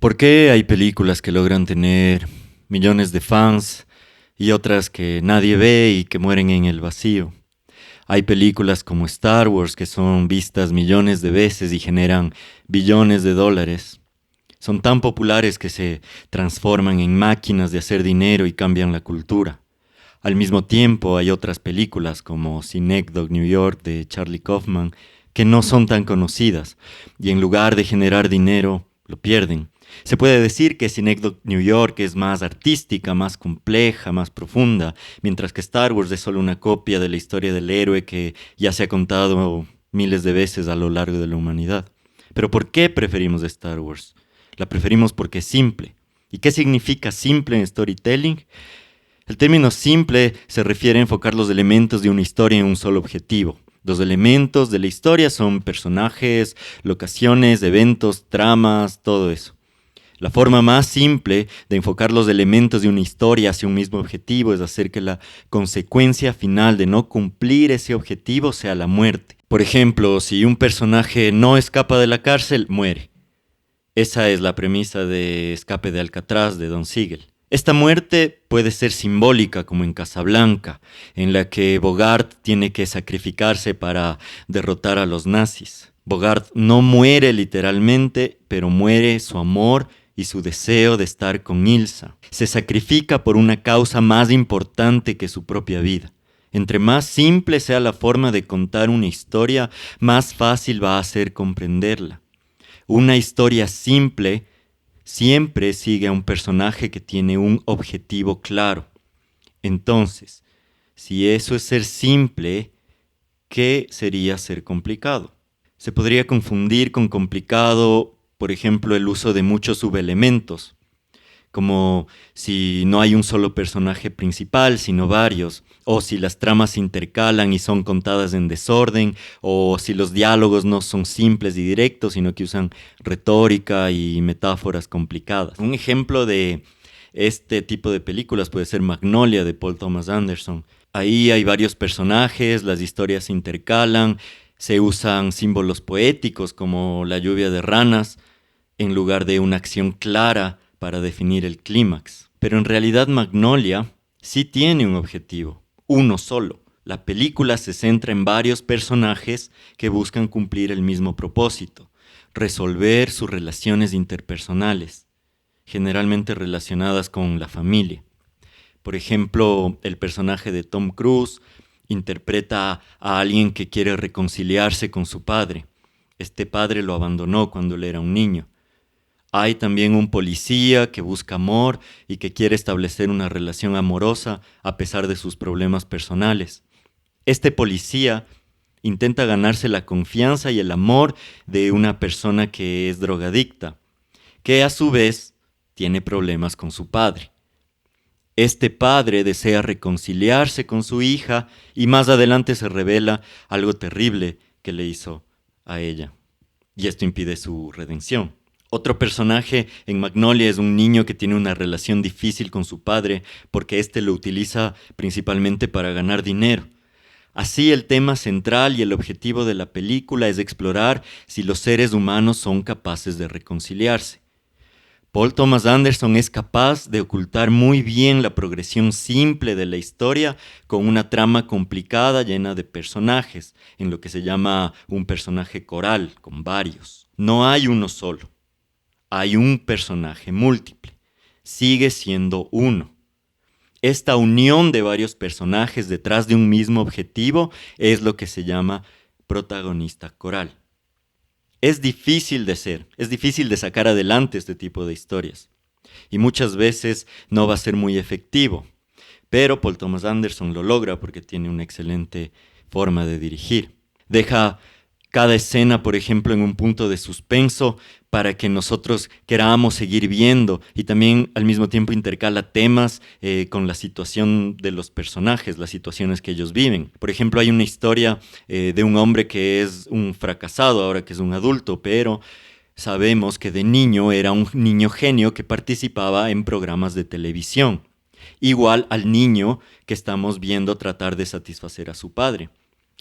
¿Por qué hay películas que logran tener millones de fans y otras que nadie ve y que mueren en el vacío? Hay películas como Star Wars que son vistas millones de veces y generan billones de dólares. Son tan populares que se transforman en máquinas de hacer dinero y cambian la cultura. Al mismo tiempo hay otras películas como Synecdoche New York de Charlie Kaufman que no son tan conocidas y en lugar de generar dinero lo pierden. Se puede decir que Synecdoche New York es más artística, más compleja, más profunda, mientras que Star Wars es solo una copia de la historia del héroe que ya se ha contado miles de veces a lo largo de la humanidad. Pero ¿por qué preferimos Star Wars? La preferimos porque es simple. ¿Y qué significa simple en storytelling? El término simple se refiere a enfocar los elementos de una historia en un solo objetivo. Los elementos de la historia son personajes, locaciones, eventos, tramas, todo eso. La forma más simple de enfocar los elementos de una historia hacia un mismo objetivo es hacer que la consecuencia final de no cumplir ese objetivo sea la muerte. Por ejemplo, si un personaje no escapa de la cárcel, muere. Esa es la premisa de Escape de Alcatraz de Don Siegel. Esta muerte puede ser simbólica, como en Casablanca, en la que Bogart tiene que sacrificarse para derrotar a los nazis. Bogart no muere literalmente, pero muere su amor y su deseo de estar con Ilsa. Se sacrifica por una causa más importante que su propia vida. Entre más simple sea la forma de contar una historia, más fácil va a ser comprenderla. Una historia simple siempre sigue a un personaje que tiene un objetivo claro. Entonces, si eso es ser simple, ¿qué sería ser complicado? Se podría confundir con complicado, por ejemplo, el uso de muchos subelementos, como si no hay un solo personaje principal, sino varios, o si las tramas se intercalan y son contadas en desorden, o si los diálogos no son simples y directos, sino que usan retórica y metáforas complicadas. Un ejemplo de este tipo de películas puede ser Magnolia de Paul Thomas Anderson. Ahí hay varios personajes, las historias se intercalan, se usan símbolos poéticos como la lluvia de ranas, en lugar de una acción clara para definir el clímax. Pero en realidad Magnolia sí tiene un objetivo, uno solo. La película se centra en varios personajes que buscan cumplir el mismo propósito, resolver sus relaciones interpersonales, generalmente relacionadas con la familia. Por ejemplo, el personaje de Tom Cruise interpreta a alguien que quiere reconciliarse con su padre. Este padre lo abandonó cuando él era un niño. Hay también un policía que busca amor y que quiere establecer una relación amorosa a pesar de sus problemas personales. Este policía intenta ganarse la confianza y el amor de una persona que es drogadicta, que a su vez tiene problemas con su padre. Este padre desea reconciliarse con su hija y más adelante se revela algo terrible que le hizo a ella. Y esto impide su redención. Otro personaje en Magnolia es un niño que tiene una relación difícil con su padre porque éste lo utiliza principalmente para ganar dinero. Así, el tema central y el objetivo de la película es explorar si los seres humanos son capaces de reconciliarse. Paul Thomas Anderson es capaz de ocultar muy bien la progresión simple de la historia con una trama complicada llena de personajes, en lo que se llama un personaje coral, con varios. No hay uno solo. Hay un personaje múltiple. Sigue siendo uno. Esta unión de varios personajes detrás de un mismo objetivo es lo que se llama protagonista coral. Es difícil de sacar adelante este tipo de historias. Y muchas veces no va a ser muy efectivo. Pero Paul Thomas Anderson lo logra porque tiene una excelente forma de dirigir. Deja cada escena, por ejemplo, en un punto de suspenso para que nosotros queramos seguir viendo y también al mismo tiempo intercala temas con la situación de los personajes, las situaciones que ellos viven. Por ejemplo, hay una historia de un hombre que es un fracasado ahora que es un adulto, pero sabemos que de niño era un niño genio que participaba en programas de televisión, igual al niño que estamos viendo tratar de satisfacer a su padre.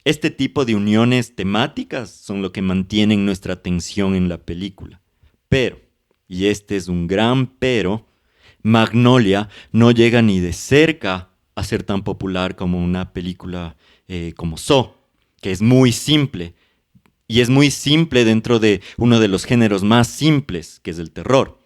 Este tipo de uniones temáticas son lo que mantienen nuestra atención en la película. Pero y este es un gran pero, Magnolia no llega ni de cerca a ser tan popular como una película como Saw, que es muy simple, y es muy simple dentro de uno de los géneros más simples, que es el terror.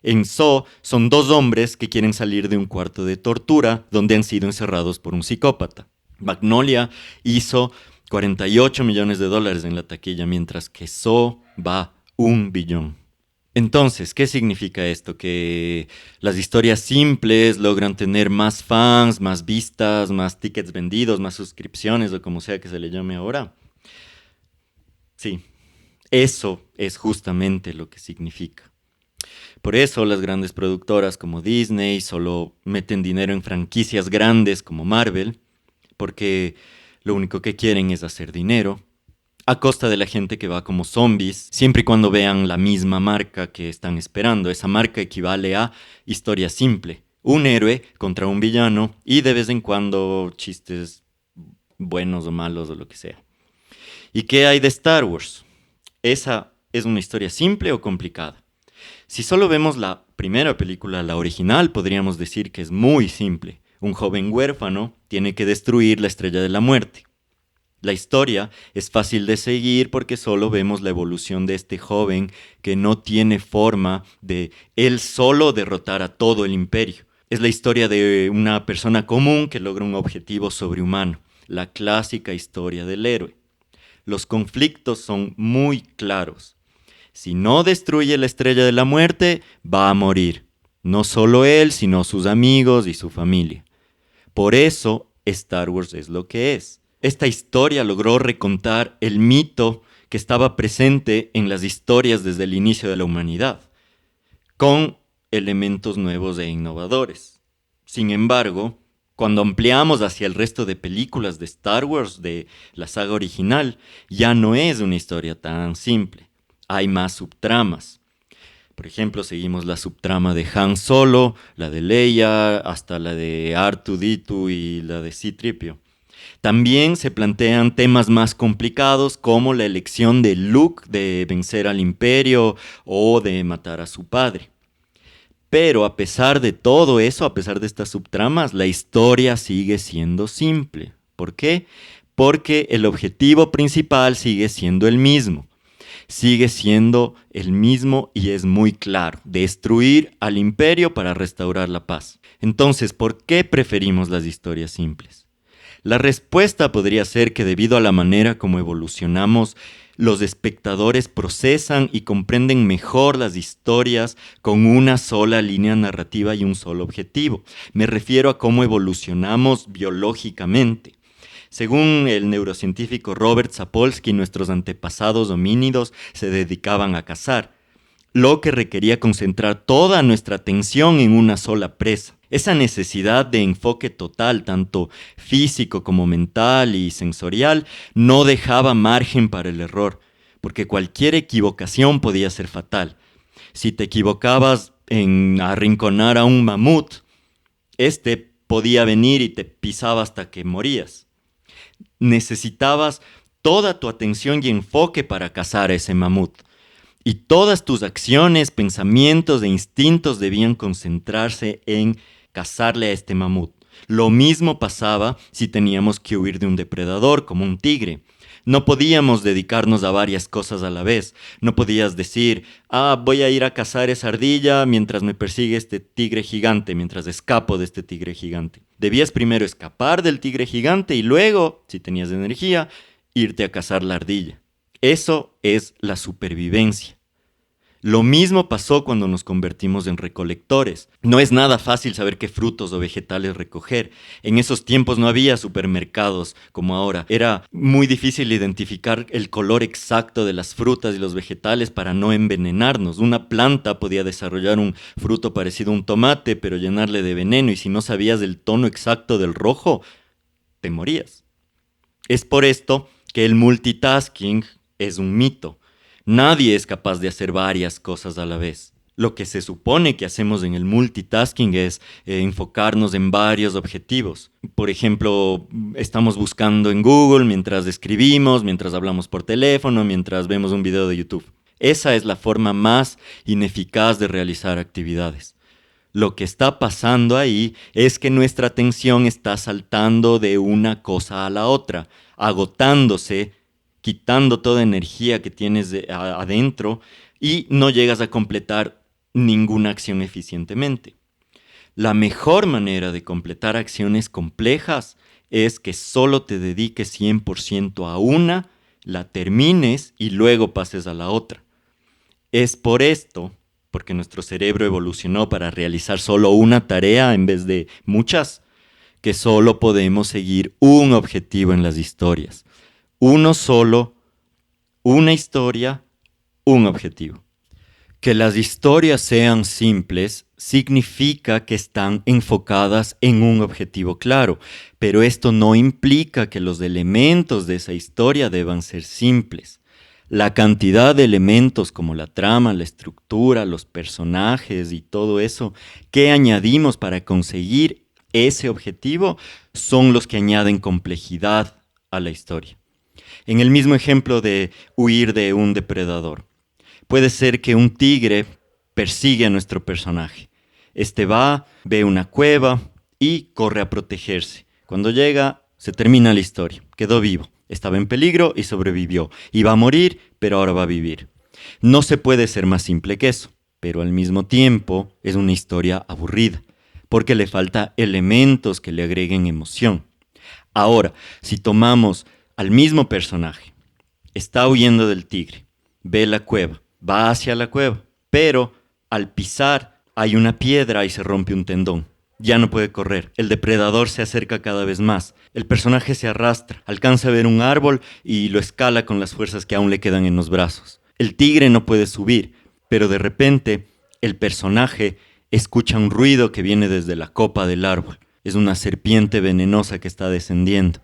En Saw son dos hombres que quieren salir de un cuarto de tortura donde han sido encerrados por un psicópata. Magnolia hizo 48 millones de dólares en la taquilla, mientras que Saw va 1 billón. Entonces, ¿qué significa esto? Que las historias simples logran tener más fans, más vistas, más tickets vendidos, más suscripciones o como sea que se le llame ahora. Sí, eso es justamente lo que significa. Por eso las grandes productoras como Disney solo meten dinero en franquicias grandes como Marvel, porque lo único que quieren es hacer dinero, a costa de la gente que va como zombies, siempre y cuando vean la misma marca que están esperando. Esa marca equivale a historia simple, un héroe contra un villano y de vez en cuando chistes buenos o malos o lo que sea. ¿Y qué hay de Star Wars? ¿Esa es una historia simple o complicada? Si solo vemos la primera película, la original, podríamos decir que es muy simple. Un joven huérfano tiene que destruir la Estrella de la Muerte. La historia es fácil de seguir porque solo vemos la evolución de este joven que no tiene forma de él solo derrotar a todo el imperio. Es la historia de una persona común que logra un objetivo sobrehumano, la clásica historia del héroe. Los conflictos son muy claros. Si no destruye la Estrella de la Muerte, va a morir. No solo él, sino sus amigos y su familia. Por eso, Star Wars es lo que es. Esta historia logró recontar el mito que estaba presente en las historias desde el inicio de la humanidad, con elementos nuevos e innovadores. Sin embargo, cuando ampliamos hacia el resto de películas de Star Wars, de la saga original, ya no es una historia tan simple. Hay más subtramas. Por ejemplo, seguimos la subtrama de Han Solo, la de Leia, hasta la de R2-D2 y la de C-3PO. También se plantean temas más complicados como la elección de Luke de vencer al Imperio o de matar a su padre. Pero a pesar de todo eso, a pesar de estas subtramas, la historia sigue siendo simple. ¿Por qué? Porque el objetivo principal sigue siendo el mismo. Sigue siendo el mismo y es muy claro: destruir al imperio para restaurar la paz. Entonces, ¿por qué preferimos las historias simples? La respuesta podría ser que debido a la manera como evolucionamos, los espectadores procesan y comprenden mejor las historias con una sola línea narrativa y un solo objetivo. Me refiero a cómo evolucionamos biológicamente. Según el neurocientífico Robert Sapolsky, nuestros antepasados homínidos se dedicaban a cazar, lo que requería concentrar toda nuestra atención en una sola presa. Esa necesidad de enfoque total, tanto físico como mental y sensorial, no dejaba margen para el error, porque cualquier equivocación podía ser fatal. Si te equivocabas en arrinconar a un mamut, este podía venir y te pisaba hasta que morías. Necesitabas toda tu atención y enfoque para cazar a ese mamut. Y todas tus acciones, pensamientos e instintos debían concentrarse en cazarle a este mamut. Lo mismo pasaba si teníamos que huir de un depredador, como un tigre. No podíamos dedicarnos a varias cosas a la vez. No podías decir, voy a ir a cazar esa ardilla mientras me persigue este tigre gigante, mientras escapo de este tigre gigante. Debías primero escapar del tigre gigante y luego, si tenías energía, irte a cazar la ardilla. Eso es la supervivencia. Lo mismo pasó cuando nos convertimos en recolectores. No es nada fácil saber qué frutos o vegetales recoger. En esos tiempos no había supermercados como ahora. Era muy difícil identificar el color exacto de las frutas y los vegetales para no envenenarnos. Una planta podía desarrollar un fruto parecido a un tomate, pero llenarle de veneno, y si no sabías del tono exacto del rojo, te morías. Es por esto que el multitasking es un mito. Nadie es capaz de hacer varias cosas a la vez. Lo que se supone que hacemos en el multitasking es enfocarnos en varios objetivos. Por ejemplo, estamos buscando en Google mientras escribimos, mientras hablamos por teléfono, mientras vemos un video de YouTube. Esa es la forma más ineficaz de realizar actividades. Lo que está pasando ahí es que nuestra atención está saltando de una cosa a la otra, agotándose, quitando toda energía que tienes adentro y no llegas a completar ninguna acción eficientemente. La mejor manera de completar acciones complejas es que solo te dediques 100% a una, la termines y luego pases a la otra. Es por esto, porque nuestro cerebro evolucionó para realizar solo una tarea en vez de muchas, que solo podemos seguir un objetivo en las historias. Uno solo, una historia, un objetivo. Que las historias sean simples significa que están enfocadas en un objetivo claro, pero esto no implica que los elementos de esa historia deban ser simples. La cantidad de elementos como la trama, la estructura, los personajes y todo eso que añadimos para conseguir ese objetivo son los que añaden complejidad a la historia. En el mismo ejemplo de huir de un depredador. Puede ser que un tigre persigue a nuestro personaje. Este va, ve una cueva y corre a protegerse. Cuando llega, se termina la historia. Quedó vivo. Estaba en peligro y sobrevivió. Iba a morir, pero ahora va a vivir. No se puede ser más simple que eso, pero al mismo tiempo es una historia aburrida, porque le falta elementos que le agreguen emoción. Ahora, si tomamos al mismo personaje, está huyendo del tigre, ve la cueva, va hacia la cueva, pero al pisar hay una piedra y se rompe un tendón. Ya no puede correr, el depredador se acerca cada vez más, el personaje se arrastra, alcanza a ver un árbol y lo escala con las fuerzas que aún le quedan en los brazos. El tigre no puede subir, pero de repente el personaje escucha un ruido que viene desde la copa del árbol. Es una serpiente venenosa que está descendiendo.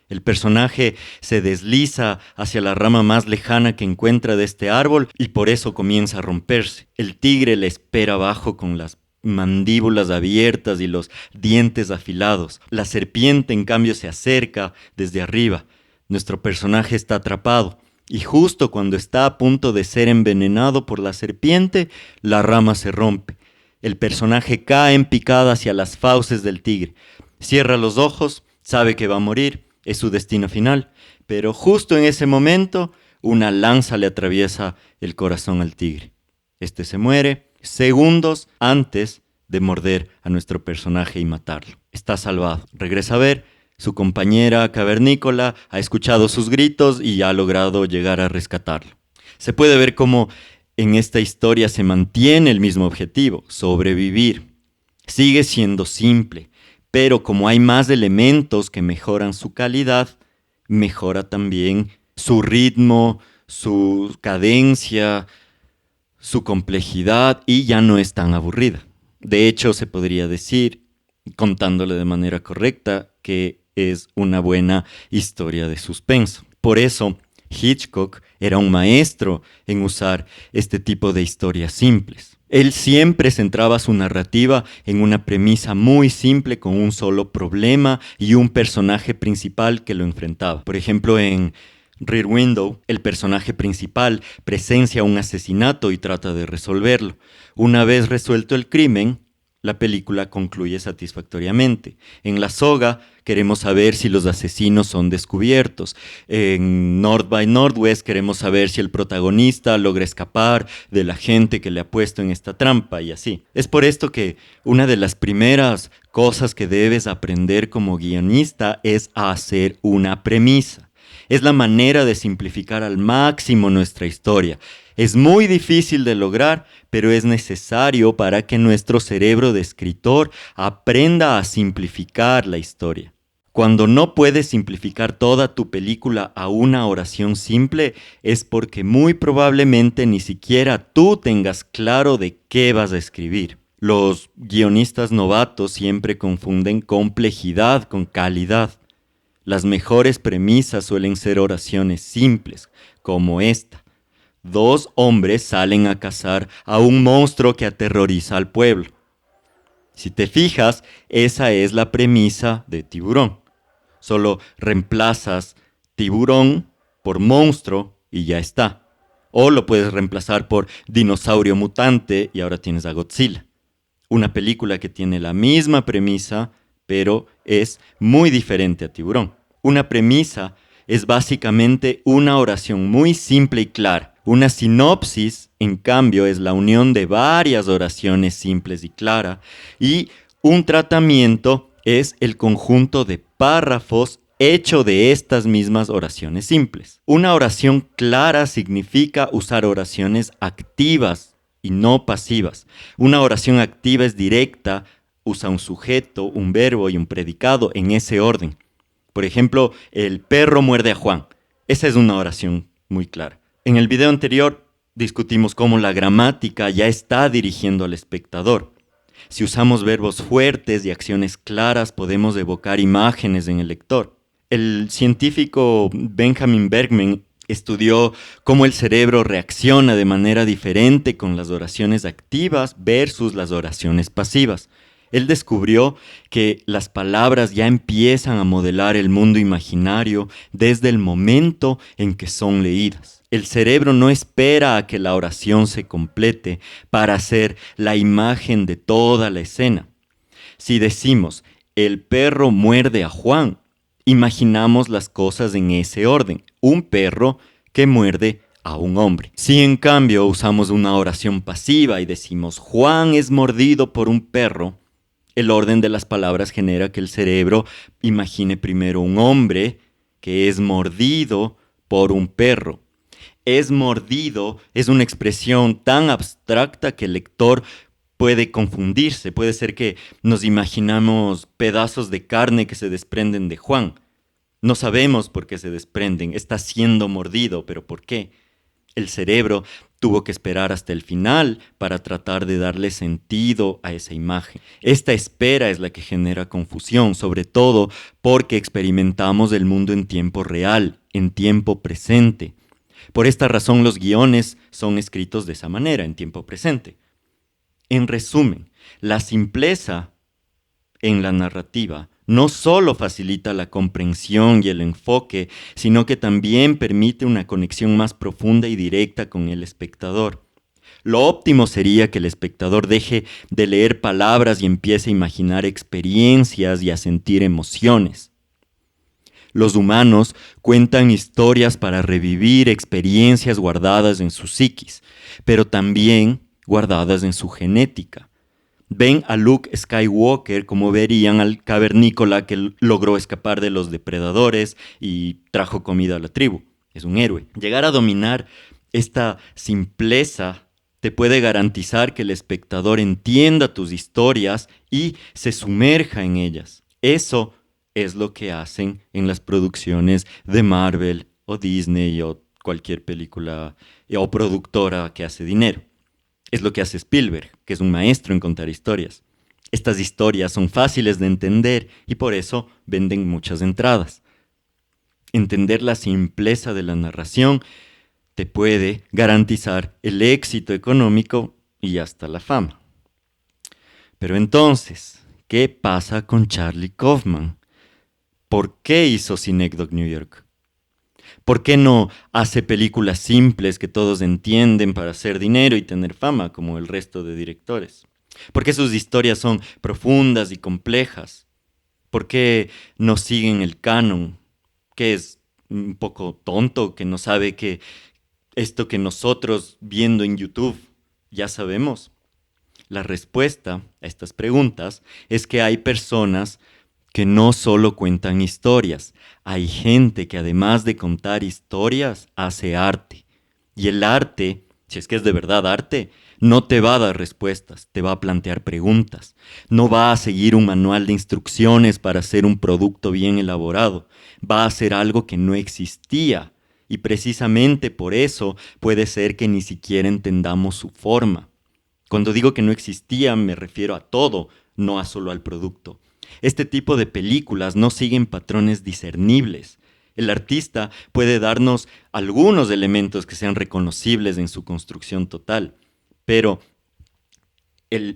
El personaje se desliza hacia la rama más lejana que encuentra de este árbol y por eso comienza a romperse. El tigre le espera abajo con las mandíbulas abiertas y los dientes afilados. La serpiente, en cambio, se acerca desde arriba. Nuestro personaje está atrapado y justo cuando está a punto de ser envenenado por la serpiente, la rama se rompe. El personaje cae en picada hacia las fauces del tigre. Cierra los ojos, sabe que va a morir. Es su destino final, pero justo en ese momento una lanza le atraviesa el corazón al tigre. Este se muere segundos antes de morder a nuestro personaje y matarlo. Está salvado. Regresa a ver, su compañera cavernícola ha escuchado sus gritos y ha logrado llegar a rescatarlo. Se puede ver cómo en esta historia se mantiene el mismo objetivo, sobrevivir. Sigue siendo simple, pero como hay más elementos que mejoran su calidad, mejora también su ritmo, su cadencia, su complejidad y ya no es tan aburrida. De hecho, se podría decir, contándole de manera correcta, que es una buena historia de suspenso. Por eso, Hitchcock era un maestro en usar este tipo de historias simples. Él siempre centraba su narrativa en una premisa muy simple con un solo problema y un personaje principal que lo enfrentaba. Por ejemplo, en Rear Window, el personaje principal presencia un asesinato y trata de resolverlo. Una vez resuelto el crimen, la película concluye satisfactoriamente. En La Soga queremos saber si los asesinos son descubiertos. En North by Northwest queremos saber si el protagonista logra escapar de la gente que le ha puesto en esta trampa y así. Es por esto que una de las primeras cosas que debes aprender como guionista es a hacer una premisa. Es la manera de simplificar al máximo nuestra historia. Es muy difícil de lograr, pero es necesario para que nuestro cerebro de escritor aprenda a simplificar la historia. Cuando no puedes simplificar toda tu película a una oración simple, es porque muy probablemente ni siquiera tú tengas claro de qué vas a escribir. Los guionistas novatos siempre confunden complejidad con calidad. Las mejores premisas suelen ser oraciones simples, como esta. 2 hombres salen a cazar a un monstruo que aterroriza al pueblo. Si te fijas, esa es la premisa de Tiburón. Solo reemplazas tiburón por monstruo y ya está. O lo puedes reemplazar por dinosaurio mutante y ahora tienes a Godzilla. Una película que tiene la misma premisa, pero es muy diferente a Tiburón. Una premisa es básicamente una oración muy simple y clara. Una sinopsis, en cambio, es la unión de varias oraciones simples y claras. Y un tratamiento es el conjunto de párrafos hecho de estas mismas oraciones simples. Una oración clara significa usar oraciones activas y no pasivas. Una oración activa es directa, usa un sujeto, un verbo y un predicado en ese orden. Por ejemplo, el perro muerde a Juan. Esa es una oración muy clara. En el video anterior discutimos cómo la gramática ya está dirigiendo al espectador. Si usamos verbos fuertes y acciones claras, podemos evocar imágenes en el lector. El científico Benjamin Bergman estudió cómo el cerebro reacciona de manera diferente con las oraciones activas versus las oraciones pasivas. Él descubrió que las palabras ya empiezan a modelar el mundo imaginario desde el momento en que son leídas. El cerebro no espera a que la oración se complete para hacer la imagen de toda la escena. Si decimos, el perro muerde a Juan, imaginamos las cosas en ese orden. Un perro que muerde a un hombre. Si en cambio usamos una oración pasiva y decimos, Juan es mordido por un perro, el orden de las palabras genera que el cerebro imagine primero un hombre que es mordido por un perro. Es mordido es una expresión tan abstracta que el lector puede confundirse. Puede ser que nos imaginamos pedazos de carne que se desprenden de Juan. No sabemos por qué se desprenden. Está siendo mordido, pero ¿por qué? El cerebro tuvo que esperar hasta el final para tratar de darle sentido a esa imagen. Esta espera es la que genera confusión, sobre todo porque experimentamos el mundo en tiempo real, en tiempo presente. Por esta razón los guiones son escritos de esa manera, en tiempo presente. En resumen, la simpleza en la narrativa no solo facilita la comprensión y el enfoque, sino que también permite una conexión más profunda y directa con el espectador. Lo óptimo sería que el espectador deje de leer palabras y empiece a imaginar experiencias y a sentir emociones. Los humanos cuentan historias para revivir experiencias guardadas en su psiquis, pero también guardadas en su genética. Ven a Luke Skywalker como verían al cavernícola que logró escapar de los depredadores y trajo comida a la tribu. Es un héroe. Llegar a dominar esta simpleza te puede garantizar que el espectador entienda tus historias y se sumerja en ellas. Eso es lo que hacen en las producciones de Marvel o Disney o cualquier película o productora que hace dinero. Es lo que hace Spielberg, que es un maestro en contar historias. Estas historias son fáciles de entender y por eso venden muchas entradas. Entender la simpleza de la narración te puede garantizar el éxito económico y hasta la fama. Pero entonces, ¿qué pasa con Charlie Kaufman? ¿Por qué hizo Synecdoche New York? ¿Por qué no hace películas simples que todos entienden para hacer dinero y tener fama como el resto de directores? ¿Por qué sus historias son profundas y complejas? ¿Por qué no siguen el canon? ¿Que es un poco tonto, que no sabe que esto que nosotros viendo en YouTube ya sabemos? La respuesta a estas preguntas es que hay personas que no solo cuentan historias, hay gente que además de contar historias, hace arte. Y el arte, si es que es de verdad arte, no te va a dar respuestas, te va a plantear preguntas. No va a seguir un manual de instrucciones para hacer un producto bien elaborado. Va a hacer algo que no existía. Y precisamente por eso puede ser que ni siquiera entendamos su forma. Cuando digo que no existía, me refiero a todo, no a solo al producto. Este tipo de películas no siguen patrones discernibles. El artista puede darnos algunos elementos que sean reconocibles en su construcción total, pero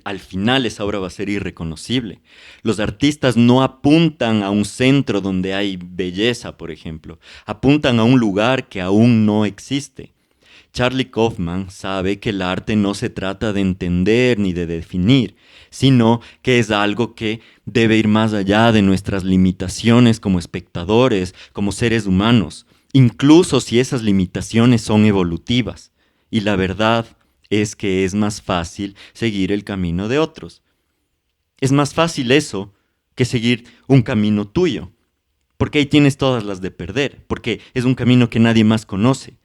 al final esa obra va a ser irreconocible. Los artistas no apuntan a un centro donde hay belleza, por ejemplo. Apuntan a un lugar que aún no existe. Charlie Kaufman sabe que el arte no se trata de entender ni de definir, sino que es algo que debe ir más allá de nuestras limitaciones como espectadores, como seres humanos, incluso si esas limitaciones son evolutivas. Y la verdad es que es más fácil seguir el camino de otros. Es más fácil eso que seguir un camino tuyo, porque ahí tienes todas las de perder, porque es un camino que nadie más conoce.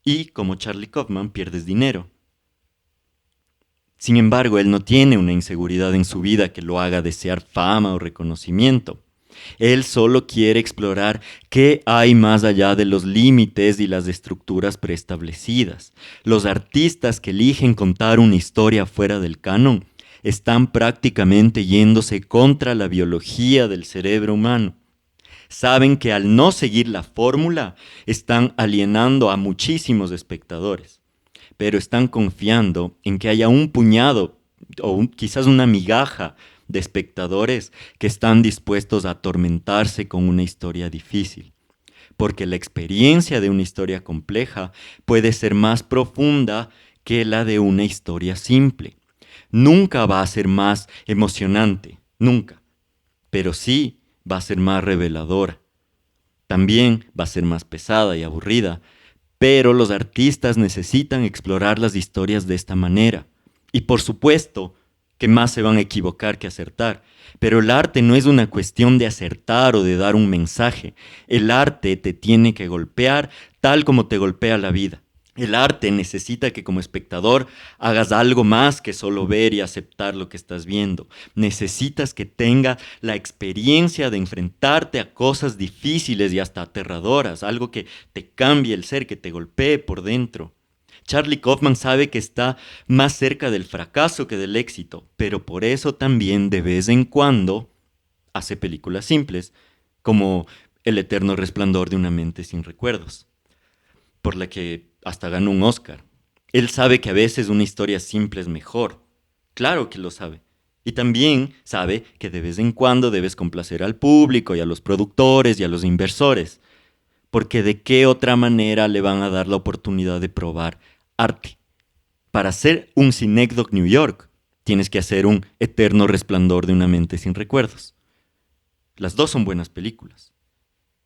Y, como Charlie Kaufman, pierdes dinero. Sin embargo, él no tiene una inseguridad en su vida que lo haga desear fama o reconocimiento. Él solo quiere explorar qué hay más allá de los límites y las estructuras preestablecidas. Los artistas que eligen contar una historia fuera del canon están prácticamente yéndose contra la biología del cerebro humano. Saben que al no seguir la fórmula están alienando a muchísimos espectadores, pero están confiando en que haya un puñado o quizás una migaja de espectadores que están dispuestos a atormentarse con una historia difícil, porque la experiencia de una historia compleja puede ser más profunda que la de una historia simple. Nunca va a ser más emocionante, nunca, pero sí va a ser más reveladora. También va a ser más pesada y aburrida, pero los artistas necesitan explorar las historias de esta manera. Y por supuesto que más se van a equivocar que acertar. Pero el arte no es una cuestión de acertar o de dar un mensaje. El arte te tiene que golpear tal como te golpea la vida. El arte necesita que como espectador hagas algo más que solo ver y aceptar lo que estás viendo. Necesitas que tenga la experiencia de enfrentarte a cosas difíciles y hasta aterradoras, algo que te cambie el ser, que te golpee por dentro. Charlie Kaufman sabe que está más cerca del fracaso que del éxito, pero por eso también de vez en cuando hace películas simples, como El eterno resplandor de una mente sin recuerdos, por la que hasta ganó un Oscar. Él sabe que a veces una historia simple es mejor. Claro que lo sabe. Y también sabe que de vez en cuando debes complacer al público y a los productores y a los inversores. Porque de qué otra manera le van a dar la oportunidad de probar arte. Para hacer un Synecdoche New York, tienes que hacer un eterno resplandor de una mente sin recuerdos. Las dos son buenas películas.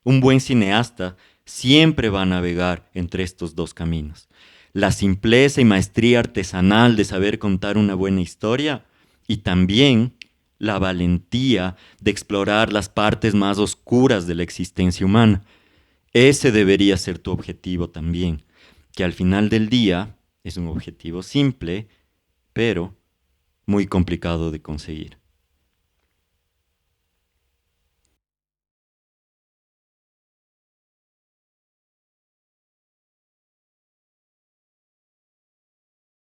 Un buen cineasta siempre va a navegar entre estos dos caminos. La simpleza y maestría artesanal de saber contar una buena historia y también la valentía de explorar las partes más oscuras de la existencia humana. Ese debería ser tu objetivo también, que al final del día es un objetivo simple, pero muy complicado de conseguir.